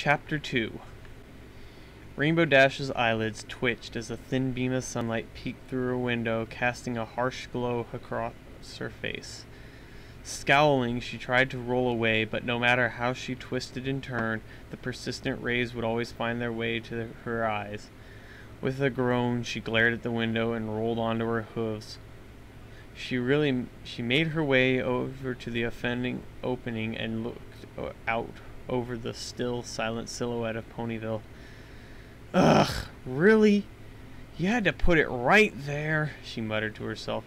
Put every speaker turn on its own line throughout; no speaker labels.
Chapter 2. Rainbow Dash's eyelids twitched as a thin beam of sunlight peeked through her window, casting a harsh glow across her face. Scowling, she tried to roll away, but no matter how she twisted and turned, the persistent rays would always find their way to her eyes. With a groan, she glared at the window and rolled onto her hooves. She made her way over to the offending opening and looked out over the still, silent silhouette of Ponyville. Ugh, really? You had to put it right there, she muttered to herself.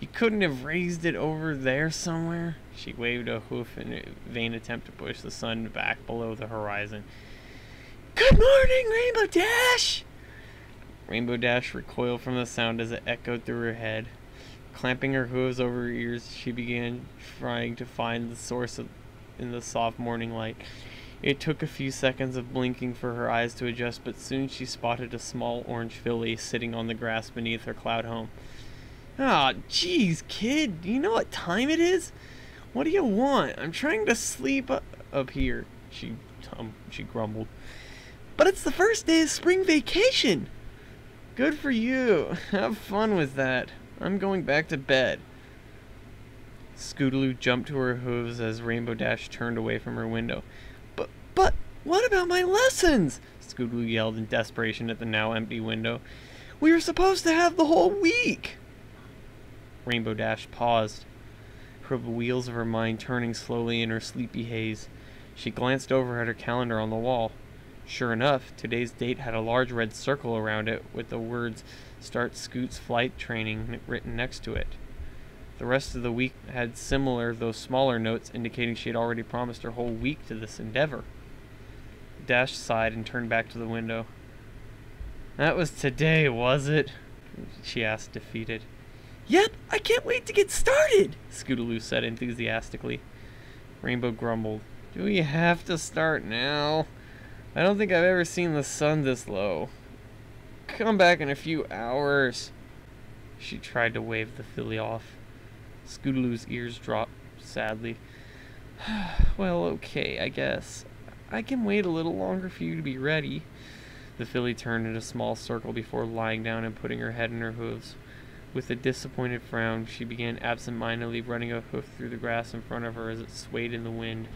You couldn't have raised it over there somewhere? She waved a hoof in a vain attempt to push the sun back below the horizon. Good morning, Rainbow Dash! Rainbow Dash recoiled from the sound as it echoed through her head. Clamping her hooves over her ears, she began trying to find the source in the soft morning light. It took a few seconds of blinking for her eyes to adjust, but soon she spotted a small orange filly sitting on the grass beneath her cloud home. Ah, geez, kid, do you know what time it is? What do you want? I'm trying to sleep up here, she grumbled. But it's the first day of spring vacation. Good for you. Have fun with that. I'm going back to bed. Scootaloo jumped to her hooves as Rainbow Dash turned away from her window. But what about my lessons? Scootaloo yelled in desperation at the now empty window. We were supposed to have the whole week. Rainbow Dash paused, the wheels of her mind turning slowly in her sleepy haze. She glanced over at her calendar on the wall. Sure enough, today's date had a large red circle around it with the words "Start Scoot's Flight Training" written next to it. The rest of the week had similar, though smaller, notes indicating she had already promised her whole week to this endeavor. Dash sighed and turned back to the window. That was today, was it? She asked, defeated. Yep, I can't wait to get started, Scootaloo said enthusiastically. Rainbow grumbled. Do we have to start now? I don't think I've ever seen the sun this low. Come back in a few hours. She tried to wave the filly off. Scootaloo's ears dropped sadly. Well, okay, I guess. I can wait a little longer for you to be ready. The filly turned in a small circle before lying down and putting her head in her hooves. With a disappointed frown, she began absent-mindedly running a hoof through the grass in front of her as it swayed in the wind.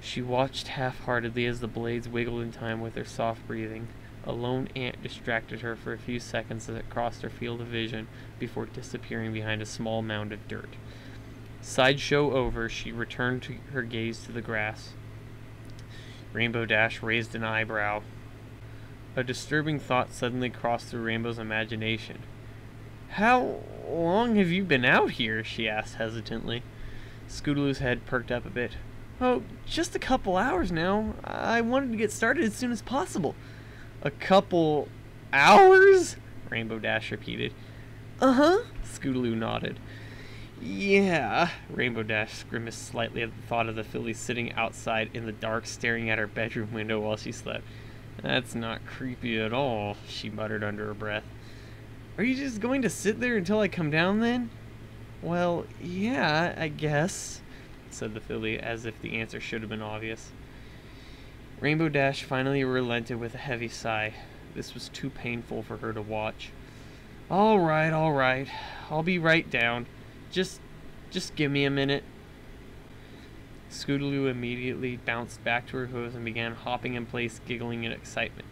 She watched half-heartedly as the blades wiggled in time with her soft breathing. A lone ant distracted her for a few seconds as it crossed her field of vision before disappearing behind a small mound of dirt. Sideshow over, she returned her gaze to the grass. Rainbow Dash raised an eyebrow. A disturbing thought suddenly crossed through Rainbow's imagination. How long have you been out here? She asked hesitantly. Scootaloo's head perked up a bit. Oh, just a couple hours now. I wanted to get started as soon as possible. A couple hours? Rainbow Dash repeated. Uh-huh, Scootaloo nodded. Yeah, Rainbow Dash grimaced slightly at the thought of the filly sitting outside in the dark staring at her bedroom window while she slept. That's not creepy at all, she muttered under her breath. Are you just going to sit there until I come down then? Well, yeah, I guess, said the filly, as if the answer should have been obvious. Rainbow Dash finally relented with a heavy sigh. This was too painful for her to watch. All right. I'll be right down. Just give me a minute. Scootaloo immediately bounced back to her hooves and began hopping in place, giggling in excitement.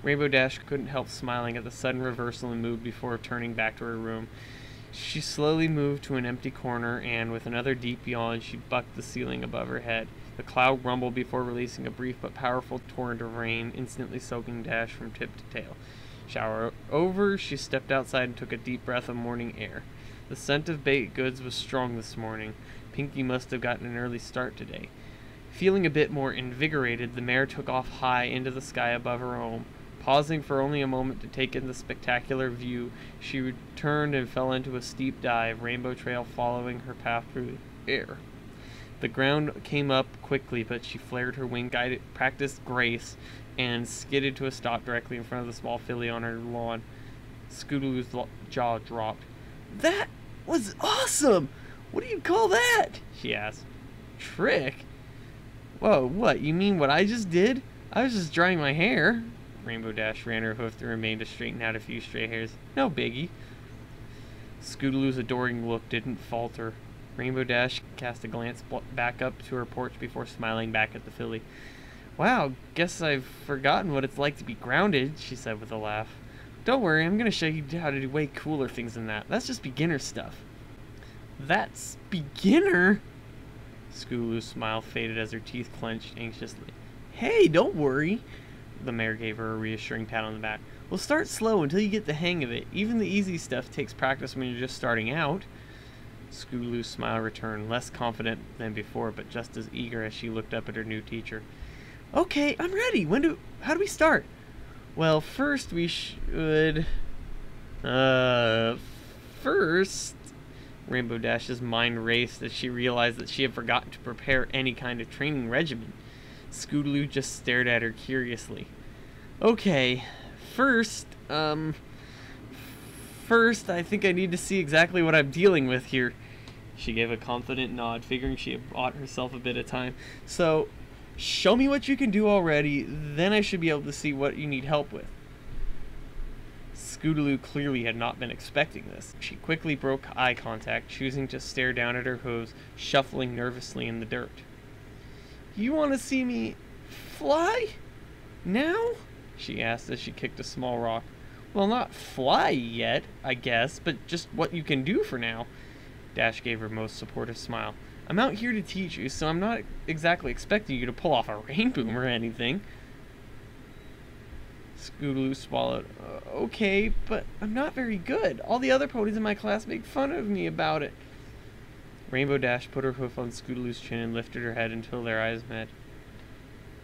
Rainbow Dash couldn't help smiling at the sudden reversal in mood before turning back to her room. She slowly moved to an empty corner, and with another deep yawn, she bucked the ceiling above her head. The cloud rumbled before releasing a brief but powerful torrent of rain, instantly soaking Dash from tip to tail. Shower over, she stepped outside and took a deep breath of morning air. The scent of baked goods was strong this morning. Pinky must have gotten an early start today. Feeling a bit more invigorated, the mare took off high into the sky above her home. Pausing for only a moment to take in the spectacular view, she returned and fell into a steep dive, Rainbow Trail following her path through the air. The ground came up quickly, but she flared her wing-guided practiced grace and skidded to a stop directly in front of the small filly on her lawn. Scootaloo's jaw dropped. That was awesome! What do you call that? She asked. Trick? Whoa, what, you mean what I just did? I was just drying my hair. Rainbow Dash ran her hoof through her mane to straighten out a few stray hairs. No biggie. Scootaloo's adoring look didn't falter. Rainbow Dash cast a glance back up to her porch before smiling back at the filly. Wow, guess I've forgotten what it's like to be grounded, she said with a laugh. Don't worry, I'm going to show you how to do way cooler things than that. That's just beginner stuff. That's beginner? Scootaloo's smile faded as her teeth clenched anxiously. Hey, don't worry. The mare gave her a reassuring pat on the back. We'll start slow until you get the hang of it. Even the easy stuff takes practice when you're just starting out. Scootaloo's smile returned, less confident than before, but just as eager as she looked up at her new teacher. Okay, I'm ready. How do we start? Well, first we should... First... Rainbow Dash's mind raced as she realized that she had forgotten to prepare any kind of training regimen. Scootaloo just stared at her curiously. Okay, first I think I need to see exactly what I'm dealing with here. She gave a confident nod, figuring she had bought herself a bit of time. So, show me what you can do already, then I should be able to see what you need help with. Scootaloo clearly had not been expecting this. She quickly broke eye contact, choosing to stare down at her hooves, shuffling nervously in the dirt. You want to see me fly? Now? She asked as she kicked a small rock. Well, not fly yet, I guess, but just what you can do for now. Dash gave her most supportive smile. I'm out here to teach you, so I'm not exactly expecting you to pull off a rain boom or anything. Scootaloo swallowed. Okay, but I'm not very good. All the other ponies in my class make fun of me about it. Rainbow Dash put her hoof on Scootaloo's chin and lifted her head until their eyes met.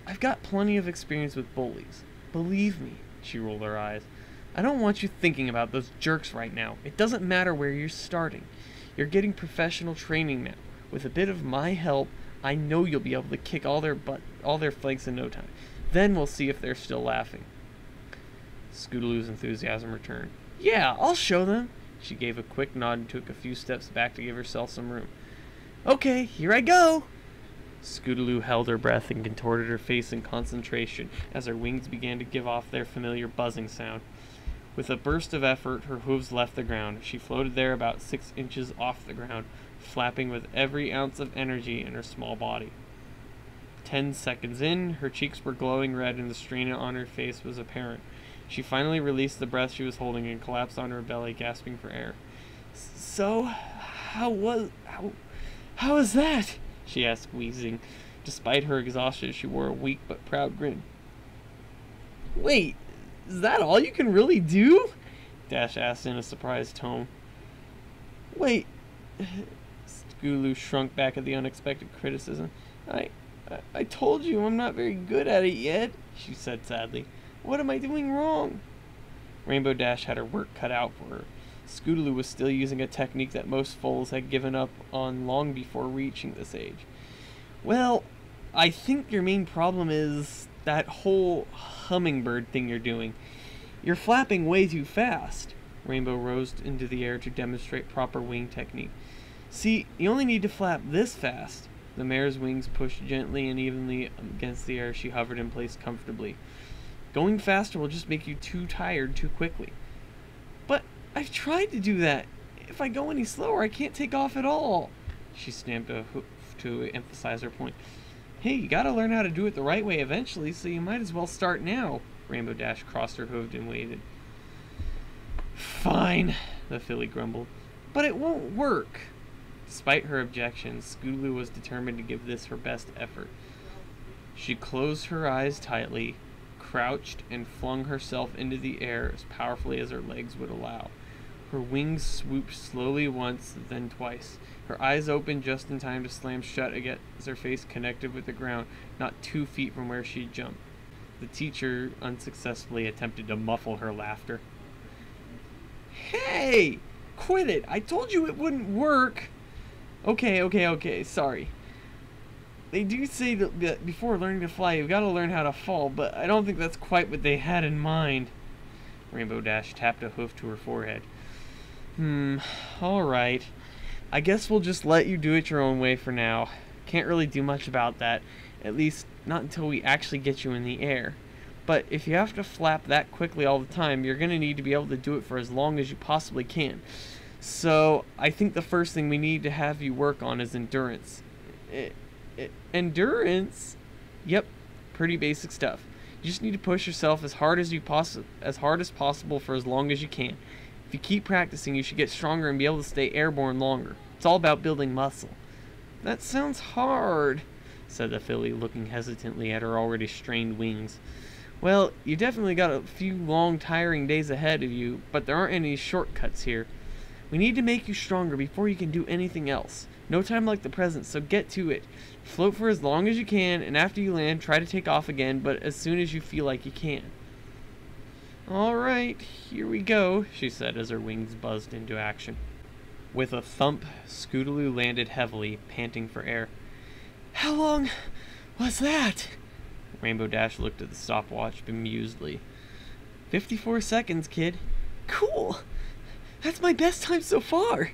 I've got plenty of experience with bullies. Believe me, she rolled her eyes. I don't want you thinking about those jerks right now. It doesn't matter where you're starting. You're getting professional training now. With a bit of my help, I know you'll be able to kick all their flanks in no time. Then we'll see if they're still laughing. Scootaloo's enthusiasm returned. Yeah, I'll show them. She gave a quick nod and took a few steps back to give herself some room. Okay, here I go. Scootaloo held her breath and contorted her face in concentration as her wings began to give off their familiar buzzing sound. With a burst of effort, her hooves left the ground. She floated there about 6 inches off the ground, flapping with every ounce of energy in her small body. 10 seconds in, her cheeks were glowing red and the strain on her face was apparent. She finally released the breath she was holding and collapsed on her belly, gasping for air. So, how was that? She asked, wheezing. Despite her exhaustion, she wore a weak but proud grin. Wait, is that all you can really do? Dash asked in a surprised tone. Wait. Scootaloo shrunk back at the unexpected criticism. I told you I'm not very good at it yet, she said sadly. What am I doing wrong? Rainbow Dash had her work cut out for her. Scootaloo was still using a technique that most foals had given up on long before reaching this age. Well, I think your main problem is that whole hummingbird thing you're doing. You're flapping way too fast. Rainbow rose into the air to demonstrate proper wing technique. See, you only need to flap this fast. The mare's wings pushed gently and evenly against the air. She hovered in place comfortably. Going faster will just make you too tired too quickly. But I've tried to do that. If I go any slower, I can't take off at all. She stamped a hoof to emphasize her point. Hey, you gotta learn how to do it the right way eventually, so you might as well start now. Rainbow Dash crossed her hoof and waited. Fine, the filly grumbled. But it won't work. Despite her objections, Scootaloo was determined to give this her best effort. She closed her eyes tightly, crouched, and flung herself into the air as powerfully as her legs would allow. Her wings swooped slowly once, then twice. Her eyes opened just in time to slam shut again as her face connected with the ground, not 2 feet from where she jumped. The teacher unsuccessfully attempted to muffle her laughter. Hey! Quit it! I told you it wouldn't work! Okay, sorry. They do say that before learning to fly, you've got to learn how to fall, but I don't think that's quite what they had in mind. Rainbow Dash tapped a hoof to her forehead. Alright. I guess we'll just let you do it your own way for now. Can't really do much about that. At least, not until we actually get you in the air. But if you have to flap that quickly all the time, you're going to need to be able to do it for as long as you possibly can. So, I think the first thing we need to have you work on is endurance. Endurance? Yep, pretty basic stuff. You just need to push yourself as hard as possible for as long as you can. If you keep practicing, you should get stronger and be able to stay airborne longer. It's all about building muscle. That sounds hard, said the filly, looking hesitantly at her already strained wings. Well, you definitely got a few long, tiring days ahead of you, but there aren't any shortcuts here. We need to make you stronger before you can do anything else. No time like the present, so get to it. Float for as long as you can, and after you land, try to take off again, but as soon as you feel like you can. Alright, here we go, she said as her wings buzzed into action. With a thump, Scootaloo landed heavily, panting for air. How long was that? Rainbow Dash looked at the stopwatch bemusedly. 54 seconds, kid. Cool! That's my best time so far!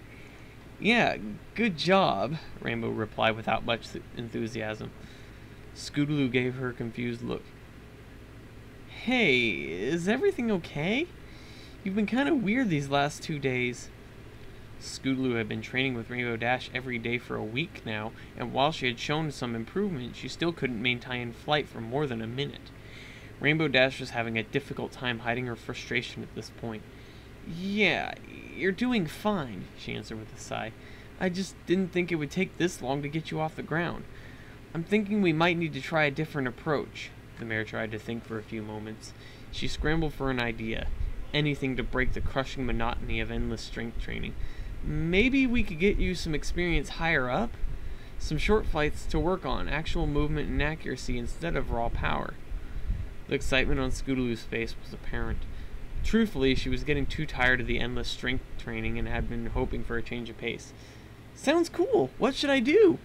Yeah, good job, Rainbow replied without much enthusiasm. Scootaloo gave her a confused look. Hey, is everything okay? You've been kind of weird these last 2 days. Scootaloo had been training with Rainbow Dash every day for a week now, and while she had shown some improvement, she still couldn't maintain flight for more than a minute. Rainbow Dash was having a difficult time hiding her frustration at this point. Yeah, you're doing fine, she answered with a sigh. I just didn't think it would take this long to get you off the ground. I'm thinking we might need to try a different approach. The mare tried to think for a few moments. She scrambled for an idea. Anything to break the crushing monotony of endless strength training. Maybe we could get you some experience higher up? Some short flights to work on, actual movement and accuracy instead of raw power. The excitement on Scootaloo's face was apparent. Truthfully, she was getting too tired of the endless strength training and had been hoping for a change of pace. Sounds cool. What should I do?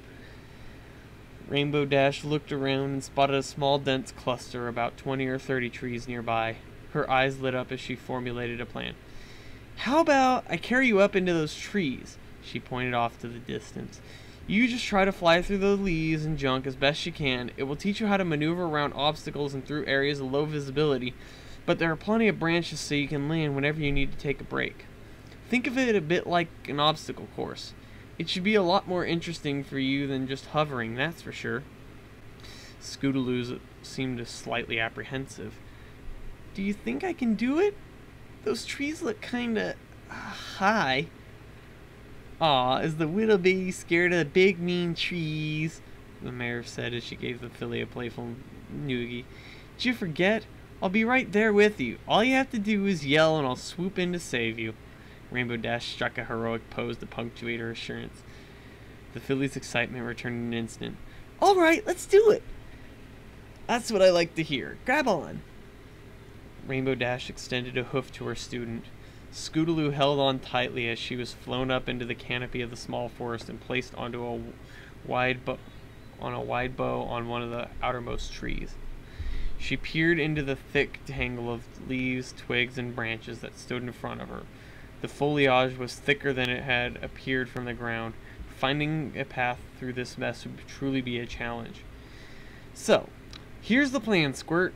Rainbow Dash looked around and spotted a small, dense cluster about 20 or 30 trees nearby. Her eyes lit up as she formulated a plan. How about I carry you up into those trees? She pointed off to the distance. You just try to fly through the leaves and junk as best you can. It will teach you how to maneuver around obstacles and through areas of low visibility, but there are plenty of branches so you can land whenever you need to take a break. Think of it a bit like an obstacle course. It should be a lot more interesting for you than just hovering, that's for sure. Scootaloo seemed slightly apprehensive. Do you think I can do it? Those trees look kinda high. Aw, is the little baby scared of the big mean trees? The mare said as she gave the filly a playful noogie. Did you forget? I'll be right there with you. All you have to do is yell and I'll swoop in to save you. Rainbow Dash struck a heroic pose to punctuate her assurance. The filly's excitement returned in an instant. Alright, let's do it! That's what I like to hear. Grab on! Rainbow Dash extended a hoof to her student. Scootaloo held on tightly as she was flown up into the canopy of the small forest and placed onto a wide bow on one of the outermost trees. She peered into the thick tangle of leaves, twigs, and branches that stood in front of her. The foliage was thicker than it had appeared from the ground. Finding a path through this mess would truly be a challenge. So, here's the plan, Squirt.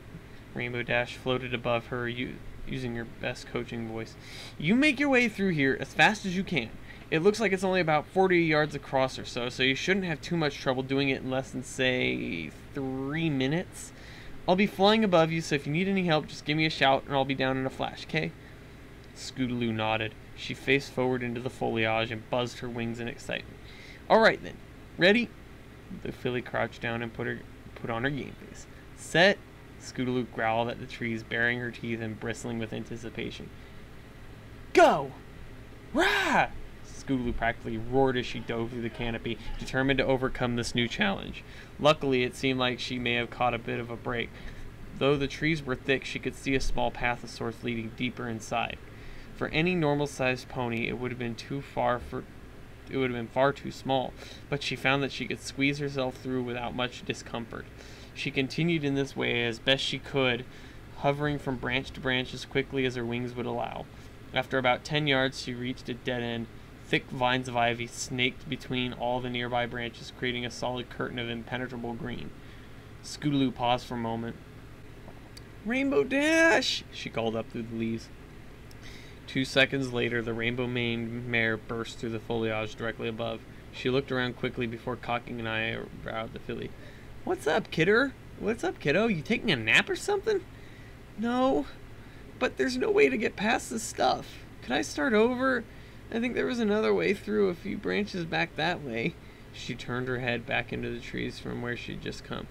Rainbow Dash floated above her, using her best coaching voice. You make your way through here as fast as you can. It looks like it's only about 40 yards across or so you shouldn't have too much trouble doing it in less than, say, 3 minutes. I'll be flying above you, so if you need any help, just give me a shout and I'll be down in a flash, okay? Scootaloo nodded. She faced forward into the foliage and buzzed her wings in excitement. Alright then. Ready? The filly crouched down and put on her game face. Set. Scootaloo growled at the trees, baring her teeth and bristling with anticipation. Go! Rah! Scootaloo practically roared as she dove through the canopy, determined to overcome this new challenge. Luckily, it seemed like she may have caught a bit of a break. Though the trees were thick, she could see a small path of sorts leading deeper inside. For any normal-sized pony, it would have been far too small, but she found that she could squeeze herself through without much discomfort. She continued in this way as best she could, hovering from branch to branch as quickly as her wings would allow. After about 10 yards, she reached a dead end. Thick vines of ivy snaked between all the nearby branches, creating a solid curtain of impenetrable green. Scootaloo paused for a moment. Rainbow Dash! She called up through the leaves. 2 seconds later, the rainbow-maned mare burst through the foliage directly above. She looked around quickly before cocking an eyebrow at the filly. What's up, kidder? What's up, kiddo? You taking a nap or something? No, but there's no way to get past this stuff. Could I start over? I think there was another way through a few branches back that way. She turned her head back into the trees from where she'd just come.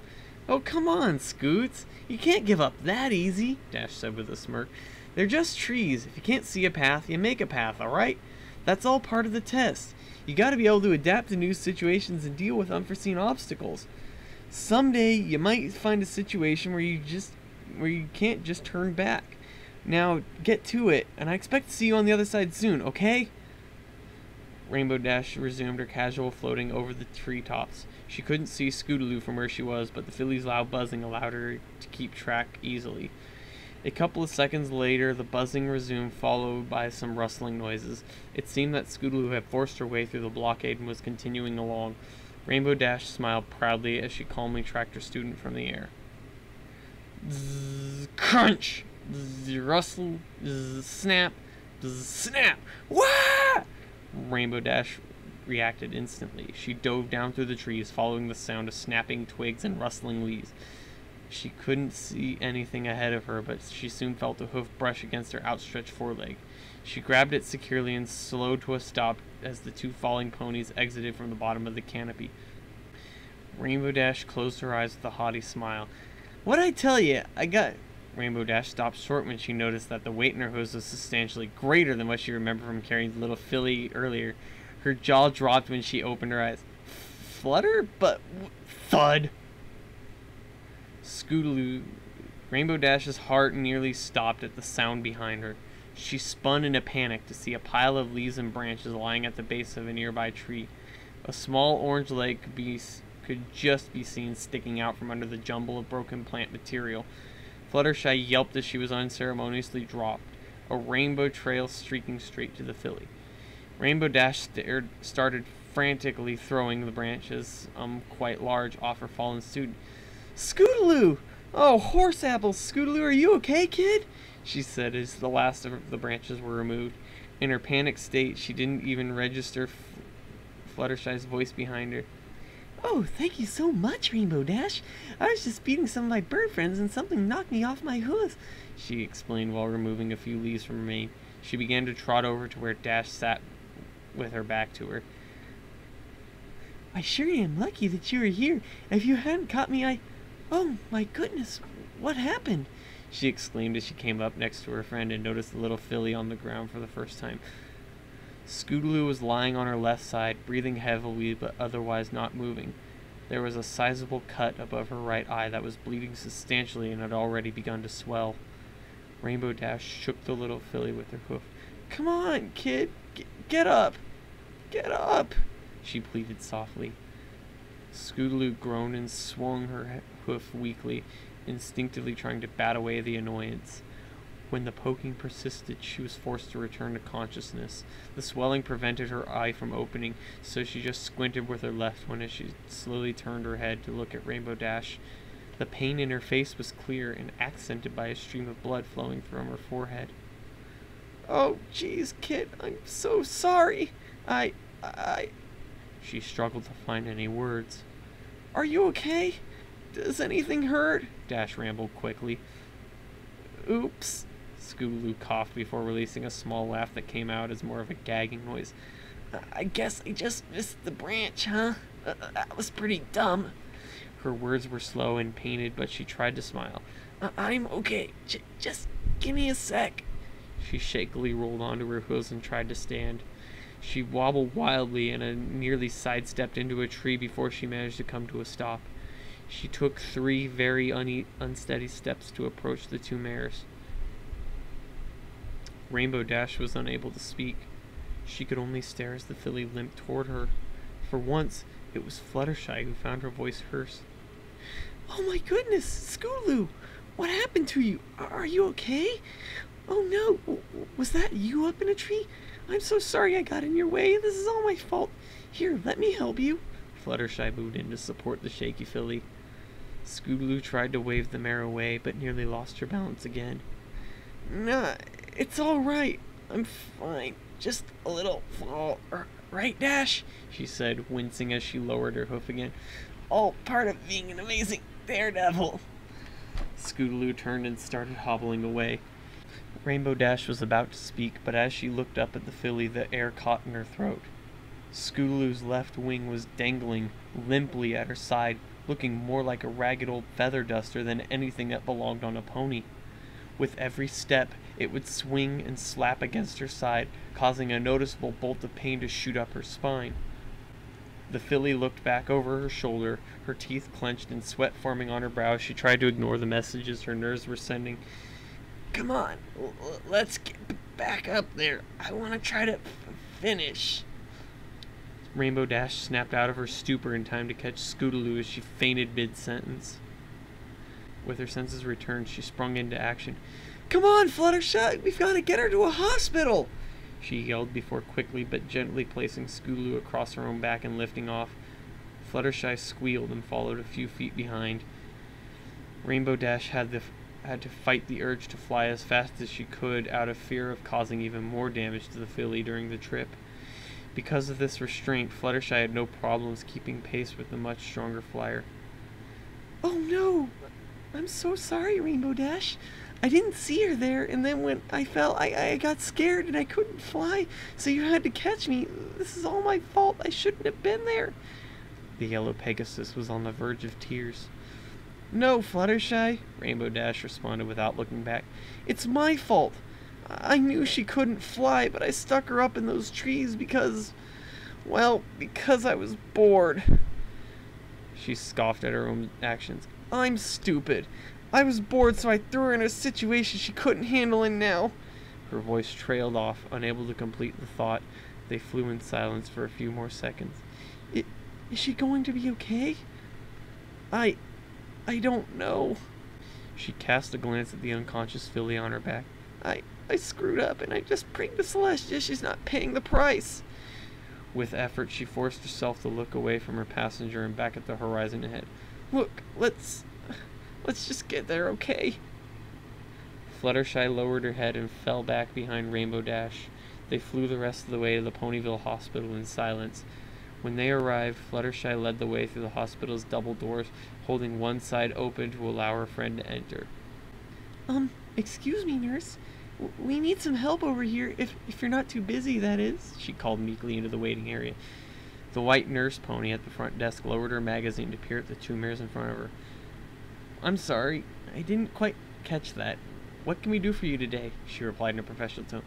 Oh, come on, Scoots. You can't give up that easy, Dash said with a smirk. They're just trees. If you can't see a path, you make a path, alright? That's all part of the test. You gotta be able to adapt to new situations and deal with unforeseen obstacles. Someday, you might find a situation where you can't just turn back. Now, get to it, and I expect to see you on the other side soon, okay? Rainbow Dash resumed her casual floating over the treetops. She couldn't see Scootaloo from where she was, but the filly's loud buzzing allowed her to keep track easily. A couple of seconds later, the buzzing resumed, followed by some rustling noises. It seemed that Scootaloo had forced her way through the blockade and was continuing along. Rainbow Dash smiled proudly as she calmly tracked her student from the air. Zzz, crunch! Zzz, rustle! Zzz, snap! Zzz, snap! Wah! Rainbow Dash reacted instantly. She dove down through the trees, following the sound of snapping twigs and rustling leaves. She couldn't see anything ahead of her, but she soon felt a hoof brush against her outstretched foreleg. She grabbed it securely and slowed to a stop as the two falling ponies exited from the bottom of the canopy. Rainbow Dash closed her eyes with a haughty smile. What'd I tell you? Rainbow Dash stopped short when she noticed that the weight in her hose was substantially greater than what she remembered from carrying the little filly earlier. Her jaw dropped when she opened her eyes. Flutter? But thud! Scootaloo. Rainbow Dash's heart nearly stopped at the sound behind her. She spun in a panic to see a pile of leaves and branches lying at the base of a nearby tree. A small orange leg could just be seen sticking out from under the jumble of broken plant material. Fluttershy yelped as she was unceremoniously dropped, a rainbow trail streaking straight to the filly. Rainbow Dash started frantically throwing the branches, quite large, off her fallen student. Scootaloo! Oh, horse apples! Scootaloo, are you okay, kid? She said as the last of the branches were removed. In her panicked state, she didn't even register Fluttershy's voice behind her. Oh, thank you so much, Rainbow Dash. I was just feeding some of my bird friends and something knocked me off my hoof, she explained while removing a few leaves from her mane. She began to trot over to where Dash sat with her back to her. I sure am lucky that you were here. If you hadn't caught me, Oh, my goodness, what happened? She exclaimed as she came up next to her friend and noticed the little filly on the ground for the first time. Scootaloo was lying on her left side, breathing heavily but otherwise not moving. There was a sizable cut above her right eye that was bleeding substantially and had already begun to swell. Rainbow Dash shook the little filly with her hoof. Come on, kid, get up! Get up! She pleaded softly. Scootaloo groaned and swung her hoof weakly, instinctively trying to bat away the annoyance. When the poking persisted, she was forced to return to consciousness. The swelling prevented her eye from opening, so she just squinted with her left one as she slowly turned her head to look at Rainbow Dash. The pain in her face was clear and accented by a stream of blood flowing from her forehead. Oh, geez, kid, I'm so sorry. She struggled to find any words. Are you okay? Does anything hurt? Dash rambled quickly. Oops. Scootaloo coughed before releasing a small laugh that came out as more of a gagging noise. I guess I just missed the branch, huh? That was pretty dumb. Her words were slow and pained, but she tried to smile. I'm okay. Just give me a sec. She shakily rolled onto her hooves and tried to stand. She wobbled wildly and nearly sidestepped into a tree before she managed to come to a stop. She took 3 very unsteady steps to approach the 2 mares. Rainbow Dash was unable to speak. She could only stare as the filly limped toward her. For once, it was Fluttershy who found her voice heard. Oh my goodness, Scootaloo! What happened to you? Are you okay? Oh no, was that you up in a tree? I'm so sorry I got in your way. This is all my fault. Here, let me help you. Fluttershy moved in to support the shaky filly. Scootaloo tried to wave the mare away, but nearly lost her balance again. Nah, it's all right. I'm fine. Just a little fall. Right, Dash? She said, wincing as she lowered her hoof again. All part of being an amazing daredevil. Scootaloo turned and started hobbling away. Rainbow Dash was about to speak, but as she looked up at the filly, the air caught in her throat. Scootaloo's left wing was dangling limply at her side, looking more like a ragged old feather duster than anything that belonged on a pony. With every step, it would swing and slap against her side, causing a noticeable bolt of pain to shoot up her spine. The filly looked back over her shoulder, her teeth clenched and sweat forming on her brow as she tried to ignore the messages her nerves were sending. Come on, let's get back up there. I want to try to finish. Rainbow Dash snapped out of her stupor in time to catch Scootaloo as she fainted mid-sentence. With her senses returned, she sprung into action. Come on, Fluttershy! We've got to get her to a hospital! She yelled before quickly but gently placing Scootaloo across her own back and lifting off. Fluttershy squealed and followed a few feet behind. Rainbow Dash had to fight the urge to fly as fast as she could out of fear of causing even more damage to the filly during the trip. Because of this restraint, Fluttershy had no problems keeping pace with the much stronger flyer. Oh no! I'm so sorry, Rainbow Dash. I didn't see her there, and then when I fell, I got scared and I couldn't fly, so you had to catch me. This is all my fault. I shouldn't have been there. The yellow Pegasus was on the verge of tears. No, Fluttershy, Rainbow Dash responded without looking back. It's my fault. I knew she couldn't fly, but I stuck her up in those trees because I was bored. She scoffed at her own actions. I'm stupid. I was bored, so I threw her in a situation she couldn't handle, and now... Her voice trailed off, unable to complete the thought. They flew in silence for a few more seconds. Is she going to be okay? I don't know. She cast a glance at the unconscious filly on her back. I screwed up, and I just prayed to Celestia she's not paying the price. With effort, she forced herself to look away from her passenger and back at the horizon ahead. Look, let's just get there, okay? Fluttershy lowered her head and fell back behind Rainbow Dash. They flew the rest of the way to the Ponyville Hospital in silence. When they arrived, Fluttershy led the way through the hospital's double doors, holding one side open to allow her friend to enter. Excuse me, nurse. We need some help over here, if you're not too busy, that is, she called meekly into the waiting area. The white nurse pony at the front desk lowered her magazine to peer at the two mares in front of her. I'm sorry, I didn't quite catch that. What can we do for you today? She replied in a professional tone.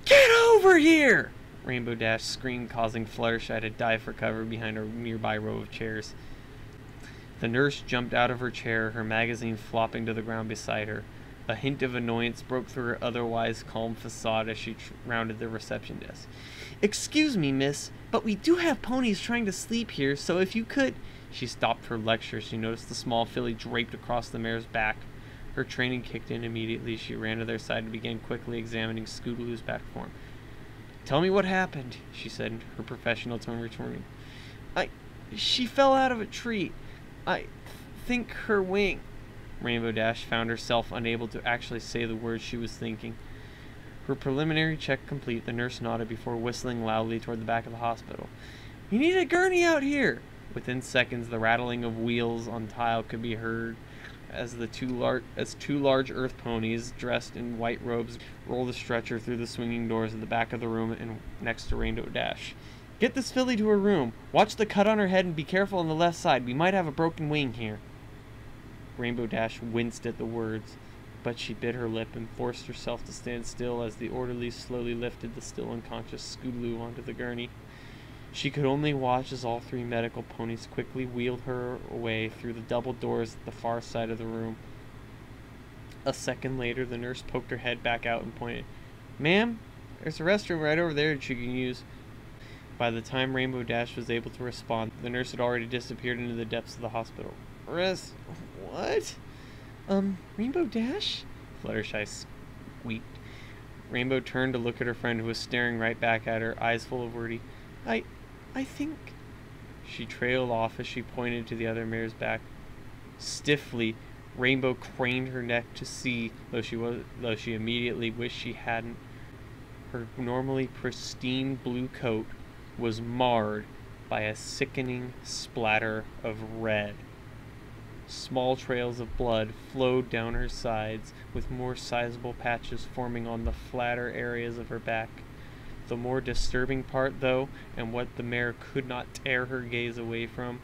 Get over here! Rainbow Dash screamed, causing Fluttershy to dive for cover behind a nearby row of chairs. The nurse jumped out of her chair, her magazine flopping to the ground beside her. A hint of annoyance broke through her otherwise calm facade as she rounded the reception desk. Excuse me, miss, but we do have ponies trying to sleep here, so if you could... She stopped her lecture as she noticed the small filly draped across the mare's back. Her training kicked in immediately. She ran to their side and began quickly examining Scootaloo's back form. Tell me what happened, she said, her professional tone returning. She fell out of a tree. I think her wing... Rainbow Dash found herself unable to actually say the words she was thinking. Her preliminary check complete, the nurse nodded before whistling loudly toward the back of the hospital. You need a gurney out here! Within seconds, the rattling of wheels on tile could be heard as two large earth ponies, dressed in white robes, rolled the stretcher through the swinging doors at the back of the room and next to Rainbow Dash. Get this filly to her room. Watch the cut on her head and be careful on the left side. We might have a broken wing here. Rainbow Dash winced at the words, but she bit her lip and forced herself to stand still as the orderlies slowly lifted the still unconscious Scootaloo onto the gurney. She could only watch as all three medical ponies quickly wheeled her away through the double doors at the far side of the room. A second later, the nurse poked her head back out and pointed. Ma'am, there's a restroom right over there that you can use. By the time Rainbow Dash was able to respond, the nurse had already disappeared into the depths of the hospital. What? Rainbow Dash? Fluttershy squeaked. Rainbow turned to look at her friend, who was staring right back at her, eyes full of worry. I think... She trailed off as she pointed to the other mare's back. Stiffly, Rainbow craned her neck to see, though she immediately wished she hadn't. Her normally pristine blue coat was marred by a sickening splatter of red. Small trails of blood flowed down her sides, with more sizable patches forming on the flatter areas of her back. The more disturbing part, though, and what the mare could not tear her gaze away from,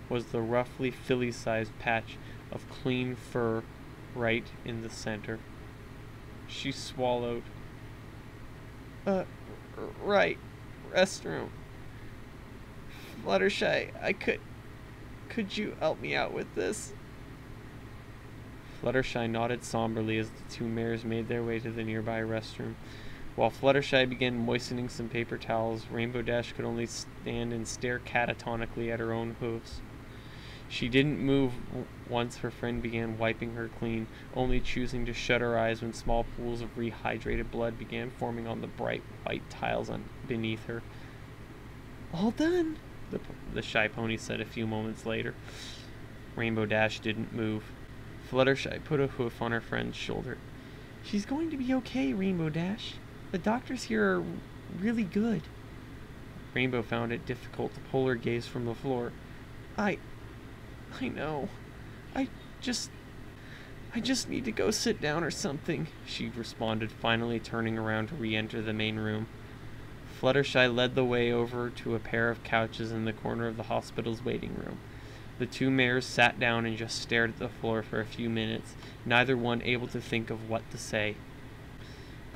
was the roughly filly-sized patch of clean fur right in the center. She swallowed. Right. Restroom. Fluttershy, could you help me out with this? Fluttershy nodded somberly as the two mares made their way to the nearby restroom. While Fluttershy began moistening some paper towels, Rainbow Dash could only stand and stare catatonically at her own hooves. She didn't move once her friend began wiping her clean, only choosing to shut her eyes when small pools of rehydrated blood began forming on the bright white tiles beneath her. All done, the shy pony said a few moments later. Rainbow Dash didn't move. Fluttershy put a hoof on her friend's shoulder. She's going to be okay, Rainbow Dash. The doctors here are really good. Rainbow found it difficult to pull her gaze from the floor. I know. I just need to go sit down or something, she responded, finally turning around to re-enter the main room. Fluttershy led the way over to a pair of couches in the corner of the hospital's waiting room. The two mares sat down and just stared at the floor for a few minutes, neither one able to think of what to say.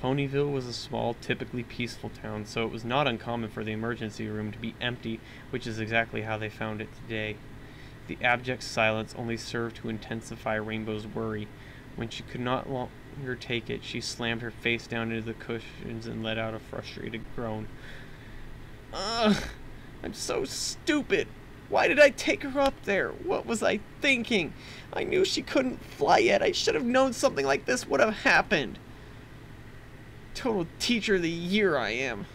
Ponyville was a small, typically peaceful town, so it was not uncommon for the emergency room to be empty, which is exactly how they found it today. The abject silence only served to intensify Rainbow's worry. When she could not longer take it, she slammed her face down into the cushions and let out a frustrated groan. Ugh! I'm so stupid! Why did I take her up there? What was I thinking? I knew she couldn't fly yet. I should have known something like this would have happened. Total teacher of the year I am.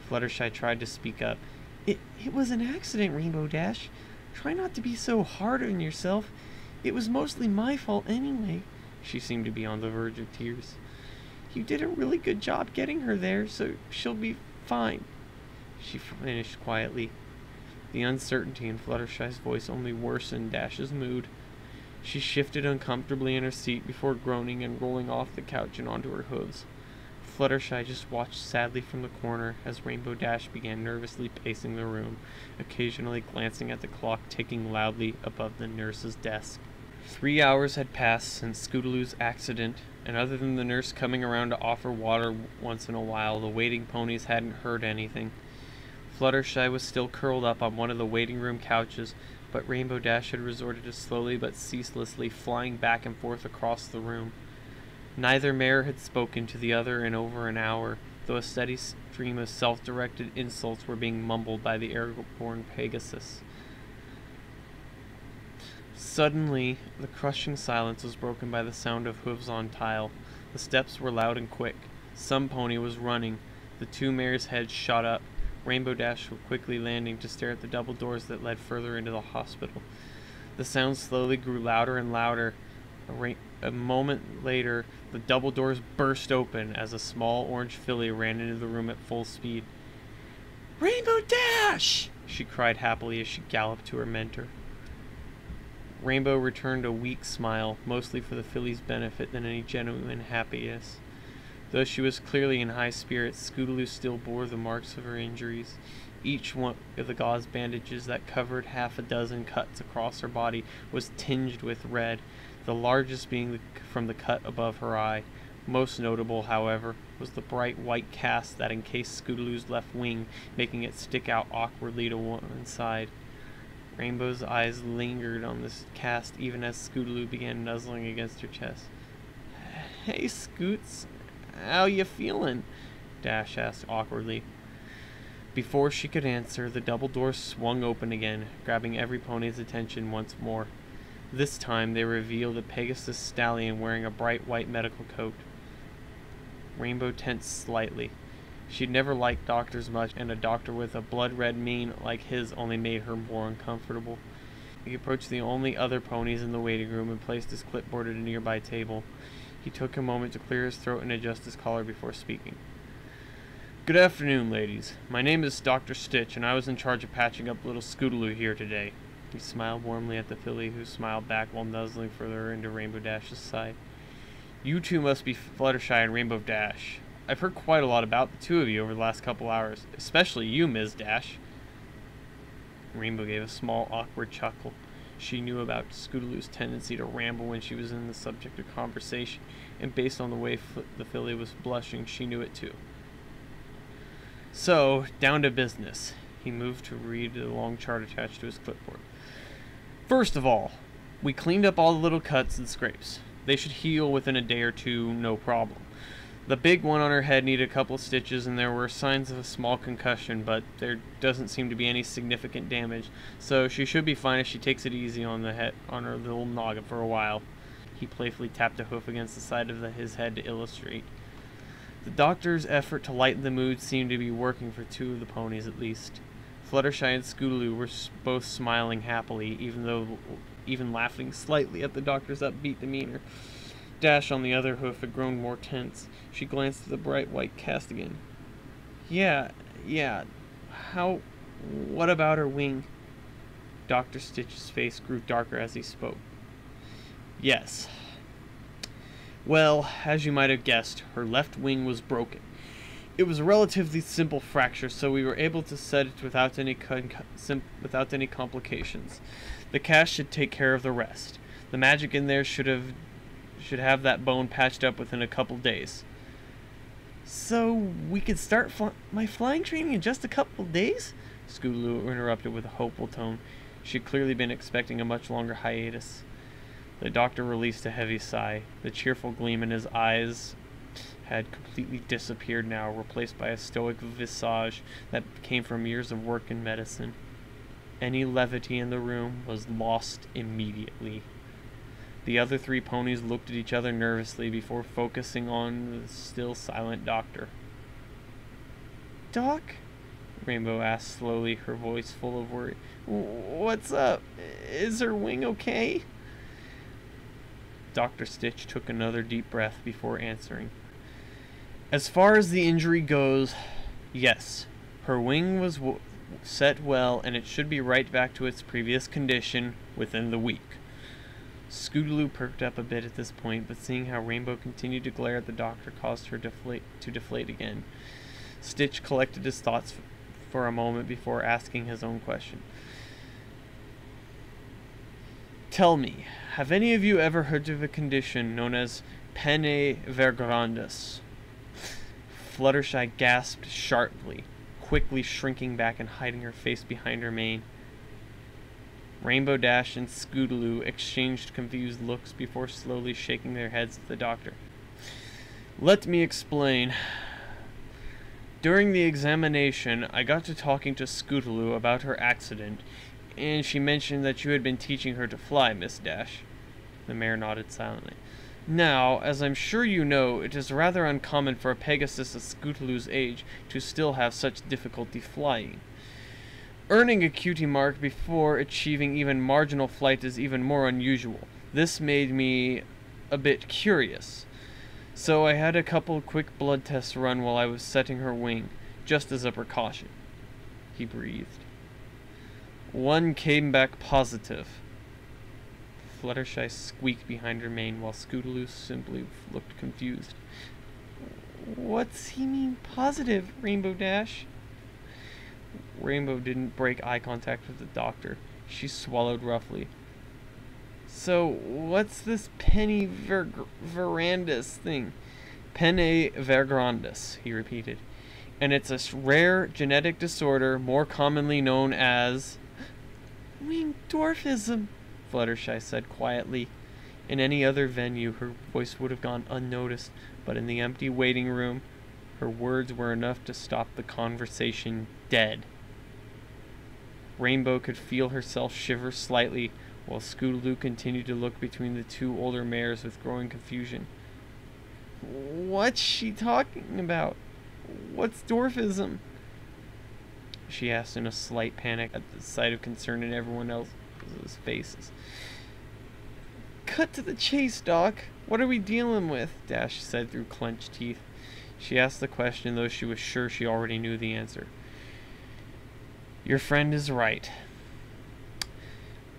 Fluttershy tried to speak up. It was an accident, Rainbow Dash. Try not to be so hard on yourself. It was mostly my fault anyway. She seemed to be on the verge of tears. You did a really good job getting her there, so she'll be fine. She finished quietly. The uncertainty in Fluttershy's voice only worsened Dash's mood. She shifted uncomfortably in her seat before groaning and rolling off the couch and onto her hooves. Fluttershy just watched sadly from the corner as Rainbow Dash began nervously pacing the room, occasionally glancing at the clock ticking loudly above the nurse's desk. 3 hours had passed since Scootaloo's accident, and other than the nurse coming around to offer water once in a while, the waiting ponies hadn't heard anything. Fluttershy was still curled up on one of the waiting room couches, but Rainbow Dash had resorted to slowly but ceaselessly flying back and forth across the room. Neither mare had spoken to the other in over an hour, though a steady stream of self-directed insults were being mumbled by the airborne Pegasus. Suddenly, the crushing silence was broken by the sound of hooves on tile. The steps were loud and quick. Some pony was running. The two mares' heads shot up. Rainbow Dash was quickly landing to stare at the double doors that led further into the hospital. The sound slowly grew louder and louder. A moment later, the double doors burst open as a small orange filly ran into the room at full speed. Rainbow Dash! She cried happily as she galloped to her mentor. Rainbow returned a weak smile, mostly for the filly's benefit than any genuine happiness. Though she was clearly in high spirits, Scootaloo still bore the marks of her injuries. Each one of the gauze bandages that covered half a dozen cuts across her body was tinged with red, the largest being from the cut above her eye. Most notable, however, was the bright white cast that encased Scootaloo's left wing, making it stick out awkwardly to one side. Rainbow's eyes lingered on this cast even as Scootaloo began nuzzling against her chest. Hey, Scoots, how you feeling? Dash asked awkwardly. Before she could answer, the double door swung open again, grabbing every pony's attention once more. This time they revealed a Pegasus stallion wearing a bright white medical coat. Rainbow tensed slightly. She'd never liked doctors much, and a doctor with a blood-red mane like his only made her more uncomfortable. He approached the only other ponies in the waiting room and placed his clipboard at a nearby table. He took a moment to clear his throat and adjust his collar before speaking. Good afternoon, ladies. My name is Dr. Stitch, and I was in charge of patching up little Scootaloo here today. He smiled warmly at the filly, who smiled back while nuzzling further into Rainbow Dash's side. You two must be Fluttershy and Rainbow Dash. I've heard quite a lot about the two of you over the last couple hours, especially you, Ms. Dash. Rainbow gave a small, awkward chuckle. She knew about Scootaloo's tendency to ramble when she was in the subject of conversation, and based on the way the filly was blushing, she knew it too. So, down to business. He moved to read the long chart attached to his clipboard. First of all, we cleaned up all the little cuts and scrapes. They should heal within a day or two, no problem. The big one on her head needed a couple of stitches, and there were signs of a small concussion, but there doesn't seem to be any significant damage, so she should be fine if she takes it easy on her little noggin for a while. He playfully tapped a hoof against the side of his head to illustrate. The doctor's effort to lighten the mood seemed to be working for two of the ponies at least. Fluttershy and Scootaloo were both smiling happily, even laughing slightly at the doctor's upbeat demeanor. Dash, on the other hoof, had grown more tense. She glanced at the bright white cast again. Yeah. What about her wing? Dr. Stitch's face grew darker as he spoke. Yes. Well, as you might have guessed, her left wing was broken. It was a relatively simple fracture, so we were able to set it without any complications. The cast should take care of the rest. The magic in there should have that bone patched up within a couple days. So we could start my flying training in just a couple days? Scootaloo interrupted with a hopeful tone. She had clearly been expecting a much longer hiatus. The doctor released a heavy sigh. The cheerful gleam in his eyes had completely disappeared now, replaced by a stoic visage that came from years of work in medicine. Any levity in the room was lost immediately. The other three ponies looked at each other nervously before focusing on the still silent doctor. Doc? Rainbow asked slowly, her voice full of worry. What's up? Is her wing okay? Dr. Stitch took another deep breath before answering. As far as the injury goes, yes. Her wing was set well, and it should be right back to its previous condition within the week. Scootaloo perked up a bit at this point, but seeing how Rainbow continued to glare at the doctor caused her to deflate again. Stitch collected his thoughts for a moment before asking his own question. Tell me, have any of you ever heard of a condition known as penne vergrandis? Fluttershy gasped sharply, quickly shrinking back and hiding her face behind her mane. Rainbow Dash and Scootaloo exchanged confused looks before slowly shaking their heads at the doctor. Let me explain. During the examination, I got to talking to Scootaloo about her accident, and she mentioned that you had been teaching her to fly, Miss Dash. The mare nodded silently. Now, as I'm sure you know, it is rather uncommon for a Pegasus of Scootaloo's age to still have such difficulty flying. Earning a cutie mark before achieving even marginal flight is even more unusual. This made me a bit curious. So I had a couple quick blood tests run while I was setting her wing, just as a precaution. He breathed. One came back positive. Fluttershy squeaked behind her mane while Scootaloo simply looked confused. What's he mean positive, Rainbow Dash? Rainbow didn't break eye contact with the doctor. She swallowed roughly. So, what's this penny verandis thing? Penne vergrandis, he repeated. And it's a rare genetic disorder more commonly known as winged dwarfism, Fluttershy said quietly. In any other venue, her voice would have gone unnoticed, but in the empty waiting room, her words were enough to stop the conversation dead. Rainbow could feel herself shiver slightly, while Scootaloo continued to look between the two older mares with growing confusion. What's she talking about? What's dwarfism? She asked in a slight panic at the sight of concern in everyone else. faces. Cut to the chase, Doc. What are we dealing with? Dash said through clenched teeth. She asked the question, though she was sure she already knew the answer. Your friend is right.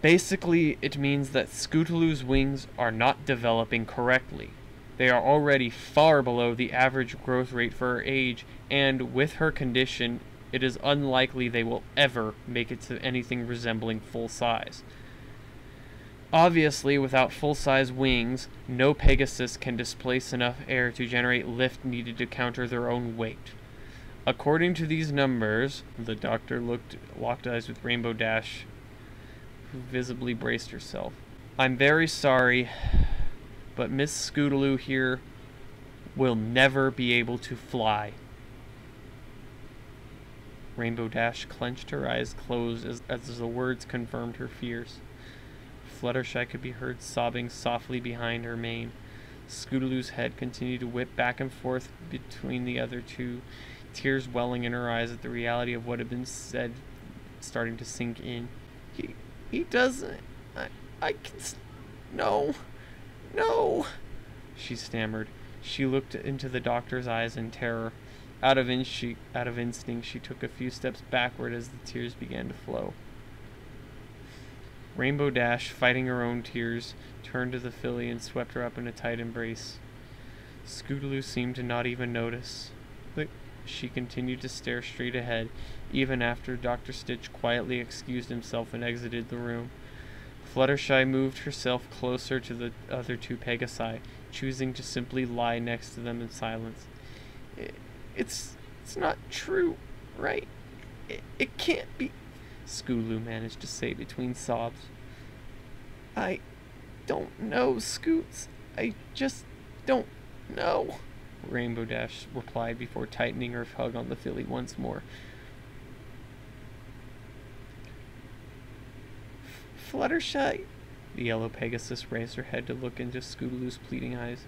Basically, it means that Scootaloo's wings are not developing correctly. They are already far below the average growth rate for her age, and with her condition, it is unlikely they will ever make it to anything resembling full size. Obviously, without full-size wings, no Pegasus can displace enough air to generate lift needed to counter their own weight. According to these numbers, the doctor locked eyes with Rainbow Dash, who visibly braced herself. I'm very sorry, but Miss Scootaloo here will never be able to fly. Rainbow Dash clenched her eyes closed as the words confirmed her fears. Fluttershy could be heard sobbing softly behind her mane. Scootaloo's head continued to whip back and forth between the other two, tears welling in her eyes at the reality of what had been said starting to sink in. He doesn't... I can... No, she stammered. She looked into the doctor's eyes in terror. Out of instinct, she took a few steps backward as the tears began to flow. Rainbow Dash, fighting her own tears, turned to the filly and swept her up in a tight embrace. Scootaloo seemed to not even notice. But she continued to stare straight ahead, even after Dr. Stitch quietly excused himself and exited the room. Fluttershy moved herself closer to the other two Pegasi, choosing to simply lie next to them in silence. It's not true, right? It can't be, Scootaloo managed to say between sobs. I don't know, Scoots. I just don't know, Rainbow Dash replied before tightening her hug on the filly once more. Fluttershy, the yellow Pegasus raised her head to look into Scootaloo's pleading eyes.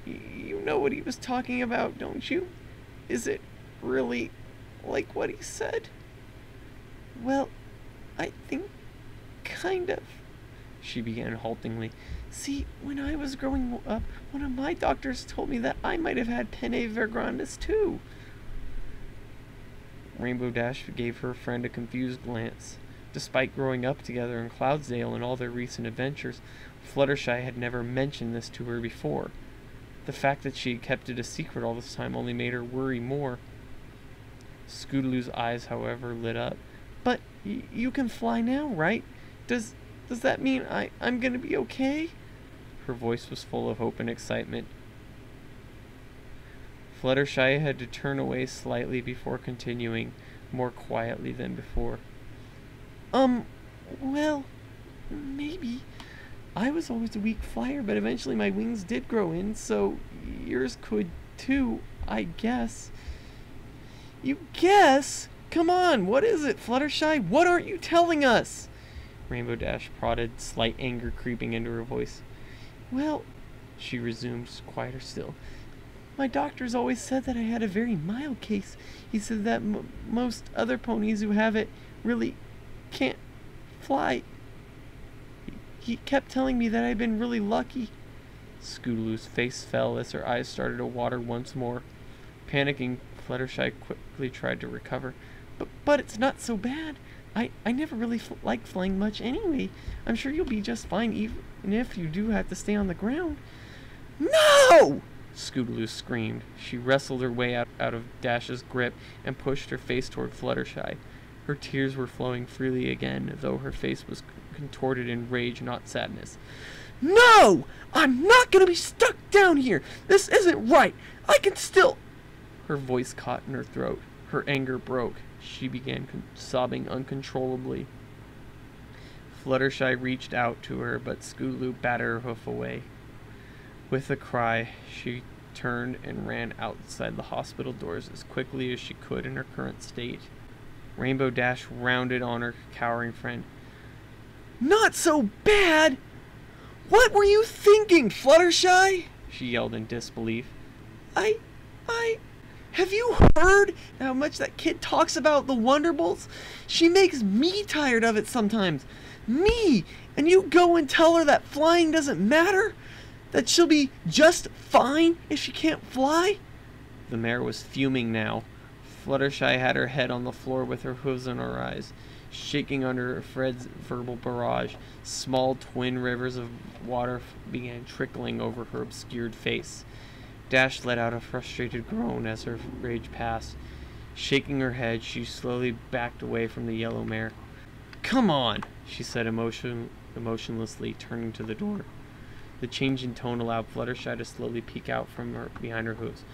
You know what he was talking about, don't you? Is it really like what he said? Well, I think kind of, she began haltingly. See, when I was growing up, one of my doctors told me that I might have had pene vergrandis too. Rainbow Dash gave her friend a confused glance. Despite growing up together in Cloudsdale and all their recent adventures, Fluttershy had never mentioned this to her before. The fact that she had kept it a secret all this time only made her worry more. Scootaloo's eyes, however, lit up. But you can fly now, right? Does that mean I'm gonna be okay? Her voice was full of hope and excitement. Fluttershy had to turn away slightly before continuing, more quietly than before. Well, maybe. I was always a weak flyer, but eventually my wings did grow in, so yours could too, I guess. You guess? Come on, what is it, Fluttershy? What aren't you telling us? Rainbow Dash prodded, slight anger creeping into her voice. Well, she resumed, quieter still. My doctor's always said that I had a very mild case. He said that most other ponies who have it really can't fly. He kept telling me that I'd been really lucky. Scootaloo's face fell as her eyes started to water once more. Panicking, Fluttershy quickly tried to recover. But it's not so bad. I never really liked flying much anyway. I'm sure you'll be just fine even if you do have to stay on the ground. No! Scootaloo screamed. She wrestled her way out of Dash's grip and pushed her face toward Fluttershy. Her tears were flowing freely again, though her face was contorted in rage, not sadness. No! I'm not gonna be stuck down here! This isn't right! I can still... Her voice caught in her throat. Her anger broke. She began sobbing uncontrollably. Fluttershy reached out to her, but Scootaloo batted her hoof away. With a cry, she turned and ran outside the hospital doors as quickly as she could in her current state. Rainbow Dash rounded on her cowering friend. Not so bad! What were you thinking, Fluttershy? She yelled in disbelief. Have you heard how much that kid talks about the Wonderbolts? She makes me tired of it sometimes. Me! And you go and tell her that flying doesn't matter? That she'll be just fine if she can't fly? The mare was fuming now. Fluttershy had her head on the floor with her hooves in her eyes, shaking under Fred's verbal barrage. Small twin rivers of water began trickling over her obscured face. Dash let out a frustrated groan as her rage passed. Shaking her head, she slowly backed away from the yellow mare. "Come on," she said emotionlessly, turning to the door. The change in tone allowed Fluttershy to slowly peek out from behind her hooves.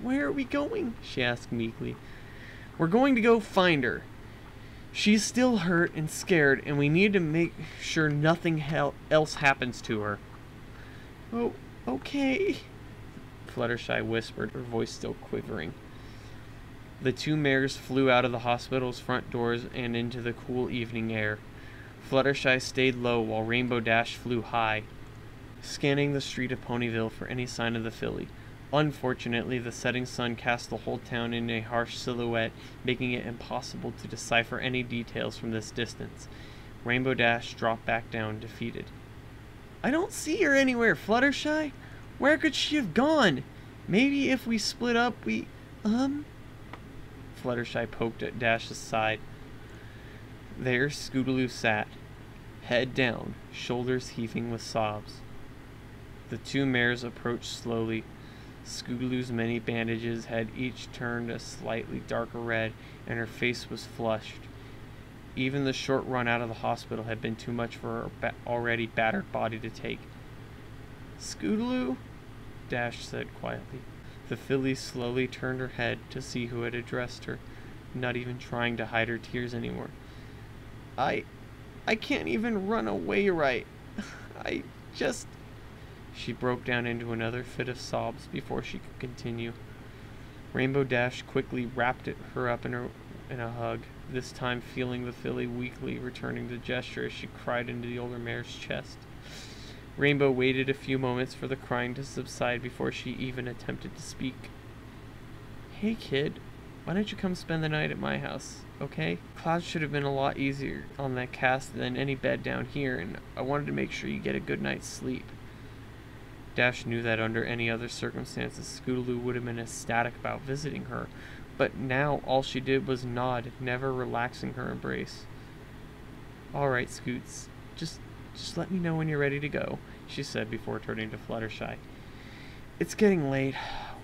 "Where are we going?" she asked meekly. "We're going to go find her. She's still hurt and scared, and we need to make sure nothing else happens to her." "Oh, okay," Fluttershy whispered, her voice still quivering. The two mares flew out of the hospital's front doors and into the cool evening air. Fluttershy stayed low while Rainbow Dash flew high, scanning the street of Ponyville for any sign of the filly. Unfortunately, the setting sun cast the whole town in a harsh silhouette, making it impossible to decipher any details from this distance. Rainbow Dash dropped back down, defeated. "I don't see her anywhere, Fluttershy. Where could she have gone? Maybe if we split up, Fluttershy poked at Dash's side. There Scootaloo sat, head down, shoulders heaving with sobs. The two mares approached slowly. Scootaloo's many bandages had each turned a slightly darker red, and her face was flushed. Even the short run out of the hospital had been too much for her already battered body to take. "Scootaloo?" Dash said quietly. The filly slowly turned her head to see who had addressed her, not even trying to hide her tears anymore. I can't even run away right. I just..." She broke down into another fit of sobs before she could continue. Rainbow Dash quickly wrapped her up in a hug, this time feeling the filly weakly returning the gesture as she cried into the older mare's chest. Rainbow waited a few moments for the crying to subside before she even attempted to speak. "Hey kid, why don't you come spend the night at my house, okay? Clouds should have been a lot easier on that cast than any bed down here, and I wanted to make sure you get a good night's sleep." Dash knew that under any other circumstances Scootaloo would have been ecstatic about visiting her, but now all she did was nod, never relaxing her embrace. "All right, Scoots, just let me know when you're ready to go," she said before turning to Fluttershy. "It's getting late.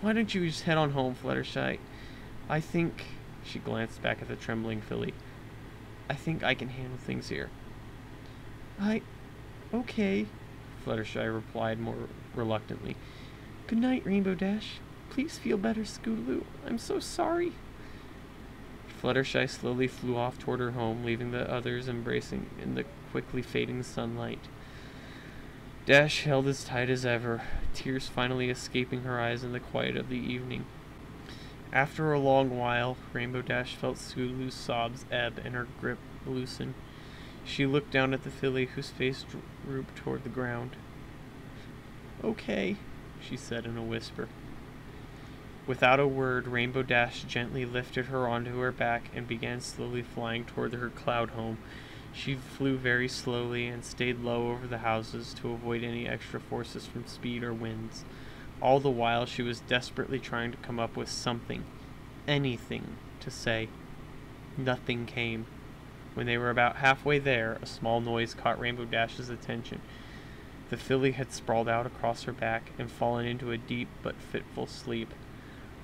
Why don't you just head on home, Fluttershy? I think," she glanced back at the trembling filly, "I think I can handle things here." Okay," Fluttershy replied more reluctantly. "Good night, Rainbow Dash. Please feel better, Scootaloo. I'm so sorry." Fluttershy slowly flew off toward her home, leaving the others embracing in the quickly fading sunlight. Dash held as tight as ever, tears finally escaping her eyes in the quiet of the evening. After a long while, Rainbow Dash felt Scootaloo's sobs ebb and her grip loosen. She looked down at the filly, whose face drooped toward the ground. "Okay," she said in a whisper. Without a word, Rainbow Dash gently lifted her onto her back and began slowly flying toward her cloud home. She flew very slowly and stayed low over the houses to avoid any extra forces from speed or winds. All the while she was desperately trying to come up with something, anything, to say. Nothing came. When they were about halfway there, a small noise caught Rainbow Dash's attention. The filly had sprawled out across her back and fallen into a deep but fitful sleep.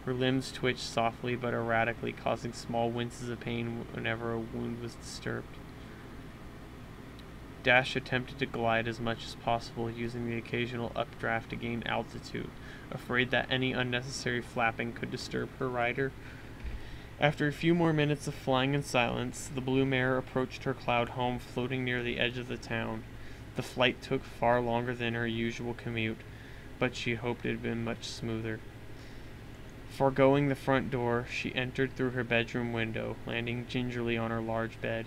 Her limbs twitched softly but erratically, causing small winces of pain whenever a wound was disturbed. Dash attempted to glide as much as possible, using the occasional updraft to gain altitude, afraid that any unnecessary flapping could disturb her rider. After a few more minutes of flying in silence, the blue mare approached her cloud home, floating near the edge of the town. The flight took far longer than her usual commute, but she hoped it had been much smoother. Foregoing the front door, she entered through her bedroom window, landing gingerly on her large bed.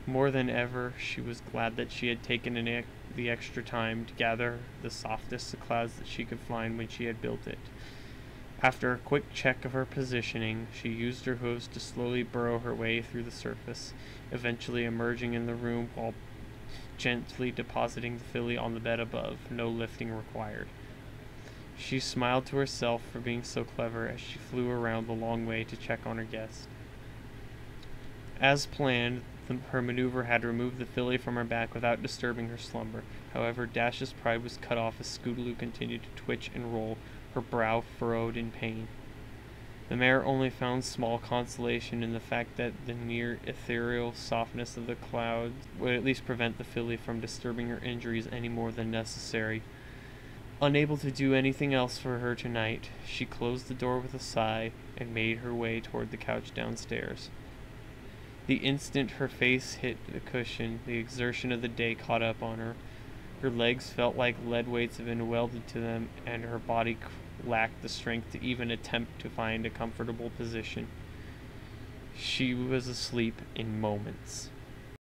More than ever, she was glad that she had taken the extra time to gather the softest of clouds that she could find when she had built it. After a quick check of her positioning, she used her hooves to slowly burrow her way through the surface, eventually emerging in the room while gently depositing the filly on the bed above, no lifting required. She smiled to herself for being so clever as she flew around the long way to check on her guest. As planned, her maneuver had removed the filly from her back without disturbing her slumber. However, Dash's pride was cut off as Scootaloo continued to twitch and roll, her brow furrowed in pain. The mare only found small consolation in the fact that the near ethereal softness of the clouds would at least prevent the filly from disturbing her injuries any more than necessary. Unable to do anything else for her tonight, she closed the door with a sigh and made her way toward the couch downstairs. The instant her face hit the cushion, the exertion of the day caught up on her. Her legs felt like lead weights had been welded to them, and her body lacked the strength to even attempt to find a comfortable position. She was asleep in moments.